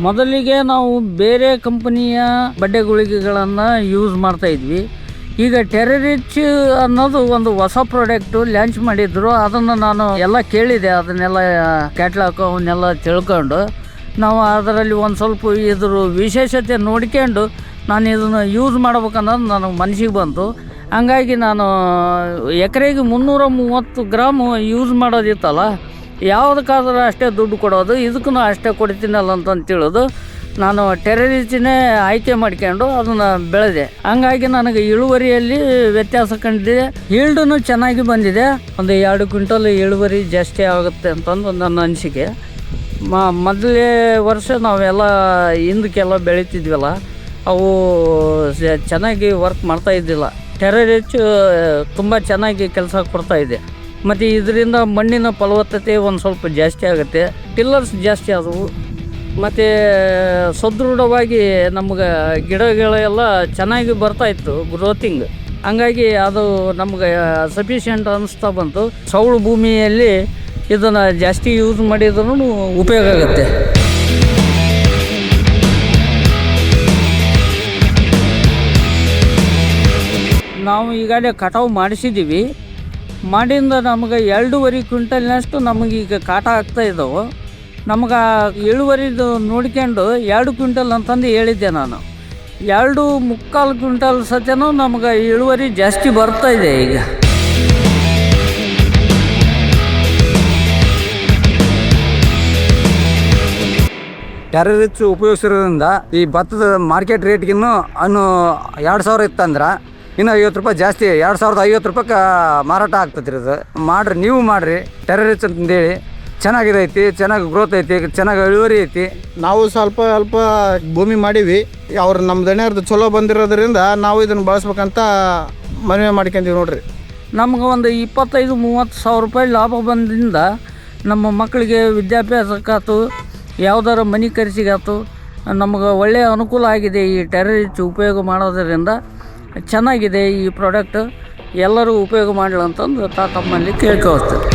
ಮೊದಲಿಗೆ ನಾವು ಬೇರೆ ಕಂಪನಿಯ ಬಡ್ಡೆ ಗುಳಿಗೆಗಳನ್ನು ಯೂಸ್ ಮಾಡ್ತಾ ಇದ್ವಿ. ಈಗ ಟೆರರಿಚ್ ಅನ್ನೋದು ಒಂದು ಹೊಸ ಪ್ರಾಡಕ್ಟು ಲಾಂಚ್ ಮಾಡಿದ್ರು. ಅದನ್ನು ನಾನು ಎಲ್ಲ ಕೇಳಿದೆ, ಅದನ್ನೆಲ್ಲ ಕ್ಯಾಟ್ಲಾಗ್ ಅವನ್ನೆಲ್ಲ ತಿಳ್ಕೊಂಡು ನಾವು ಅದರಲ್ಲಿ ಒಂದು ಸ್ವಲ್ಪ ಇದ್ರ ವಿಶೇಷತೆ ನೋಡ್ಕೊಂಡು ನಾನು ಇದನ್ನು ಯೂಸ್ ಮಾಡ್ಬೇಕನ್ನೋದು ನನಗೆ ಮನಸ್ಸಿಗೆ ಬಂತು. ಹಂಗಾಗಿ ನಾನು ಎಕರೆಗೆ 330 ಗ್ರಾಮ್ ಯೂಸ್ ಮಾಡೋದಿತ್ತಲ್ಲ, ಯಾವುದಕ್ಕಾದ್ರೂ ಅಷ್ಟೇ ದುಡ್ಡು ಕೊಡೋದು, ಇದಕ್ಕೂ ಅಷ್ಟೇ ಕೊಡ್ತೀನಲ್ಲ ಅಂತಂದು ತಿಳಿದು ನಾನು ಟೆರರಿಚ್ನೇ ಆಯ್ಕೆ ಮಾಡ್ಕೊಂಡು ಅದನ್ನು ಬೆಳೆದೆ. ಹಂಗಾಗಿ ನನಗೆ ಇಳುವರಿಯಲ್ಲಿ ವ್ಯತ್ಯಾಸ ಕಂಡಿದೆ. ಈಲ್ಡೂ ಚೆನ್ನಾಗಿ ಬಂದಿದೆ. ಒಂದು 2 ಕ್ವಿಂಟಲ್ ಇಳುವರಿ ಜಾಸ್ತಿ ಆಗುತ್ತೆ ಅಂತಂದು ನನ್ನ ಅನಿಸಿಕೆ. ಮೊದಲೇ ವರ್ಷ ನಾವೆಲ್ಲ ಹಿಂದಕ್ಕೆಲ್ಲ ಬೆಳೀತಿದ್ವಲ್ಲ, ಅವು ಚೆನ್ನಾಗಿ ವರ್ಕ್ ಮಾಡ್ತಾ ಇದ್ದಿಲ್ಲ. ಟೆರರಿಚ್ ತುಂಬ ಚೆನ್ನಾಗಿ ಕೆಲಸ ಕೊಡ್ತಾಯಿದೆ. ಮತ್ತು ಇದರಿಂದ ಮಣ್ಣಿನ ಫಲವತ್ತತೆ ಒಂದು ಸ್ವಲ್ಪ ಜಾಸ್ತಿ ಆಗುತ್ತೆ, ಟಿಲ್ಲರ್ಸ್ ಜಾಸ್ತಿ ಆದವು, ಮತ್ತು ಸದೃಢವಾಗಿ ನಮ್ಗೆ ಗಿಡಗಳೆಲ್ಲ ಚೆನ್ನಾಗಿ ಬರ್ತಾಯಿತ್ತು ಗ್ರೋತಿಂಗ್. ಹಂಗಾಗಿ ಅದು ನಮ್ಗೆ ಸಫಿಷಿಯೆಂಟ್ ಅನ್ನಿಸ್ತಾ ಬಂತು. ಸೌಳು ಭೂಮಿಯಲ್ಲಿ ಇದನ್ನು ಜಾಸ್ತಿ ಯೂಸ್ ಮಾಡಿದ್ರೂ ಉಪಯೋಗ ಆಗುತ್ತೆ. ನಾವು ಈಗಾಗಲೇ ಕಟಾವು ಮಾಡಿಸಿದ್ದೀವಿ. ಮಾಡಿಂದ ನಮಗೆ 2.5 ಕ್ವಿಂಟಲ್ನಷ್ಟು ನಮಗೀಗ ಕಾಟ ಆಗ್ತಾ ಇದ್ದಾವೆ. ನಮಗೆ ಇಳುವರಿದು ನೋಡ್ಕೊಂಡು 2 ಕ್ವಿಂಟಲ್ ಅಂತಂದು ಹೇಳಿದ್ದೆ ನಾನು. 2.25 ಕ್ವಿಂಟಲ್ ಸತ್ಯನೂ ನಮಗೆ ಇಳುವರಿ ಜಾಸ್ತಿ ಬರ್ತಾ ಇದೆ. ಈಗ ಟೆರರಿಚ್ ಉಪಯೋಗಿಸಿರೋದ್ರಿಂದ ಈ ಭತ್ತದ ಮಾರ್ಕೆಟ್ ರೇಟ್ಗಿನ್ನೂ 2,000 ಇತ್ತಂದ್ರೆ ಇನ್ನೂ 50 ರೂಪಾಯಿ ಜಾಸ್ತಿ, 2,050 ರೂಪಾಯಿಗೆ ಮಾರಾಟ ಆಗ್ತದೆ. ಇದು ಮಾಡಿರಿ, ನೀವು ಮಾಡಿರಿ ಟೆರರಿಚ್ ಅಂತಂದೇಳಿ. ಚೆನ್ನಾಗಿದೆ ಐತಿ, ಚೆನ್ನಾಗಿ ಗ್ರೋತ್ ಐತಿ, ಚೆನ್ನಾಗಿ ಇಳುವರಿ ಐತಿ. ನಾವು ಸ್ವಲ್ಪ ಅಲ್ಪ ಭೂಮಿ ಮಾಡೀವಿ. ಅವ್ರು ನಮ್ಮ ದಣಿಯರ್ದು ಚಲೋ ಬಂದಿರೋದ್ರಿಂದ ನಾವು ಇದನ್ನು ಬಳಸ್ಬೇಕಂತ ಮನವಿ ಮಾಡ್ಕೊಂತೀವಿ ನೋಡ್ರಿ. ನಮ್ಗೆ ಒಂದು 25-30 ಸಾವಿರ ರೂಪಾಯಿ ಲಾಭ ಬಂದಿಂದ ನಮ್ಮ ಮಕ್ಕಳಿಗೆ ವಿದ್ಯಾಭ್ಯಾಸಕ್ಕಾಯ್ತು, ಯಾವುದಾರ ಮನೆ ಖರ್ಚಿಗಾಯ್ತು, ನಮಗೆ ಒಳ್ಳೆಯ ಅನುಕೂಲ ಆಗಿದೆ. ಈ ಟೆರರಿಚ್ ಉಪಯೋಗ ಮಾಡೋದರಿಂದ ಚೆನ್ನಾಗಿದೆ ಈ ಪ್ರಾಡಕ್ಟ್. ಎಲ್ಲರೂ ಉಪಯೋಗ ಮಾಡಲಿ ಅಂತಂದು ತಮ್ಮಲ್ಲಿ ಕೇಳ್ಕೊಳ್ತೇವೆ.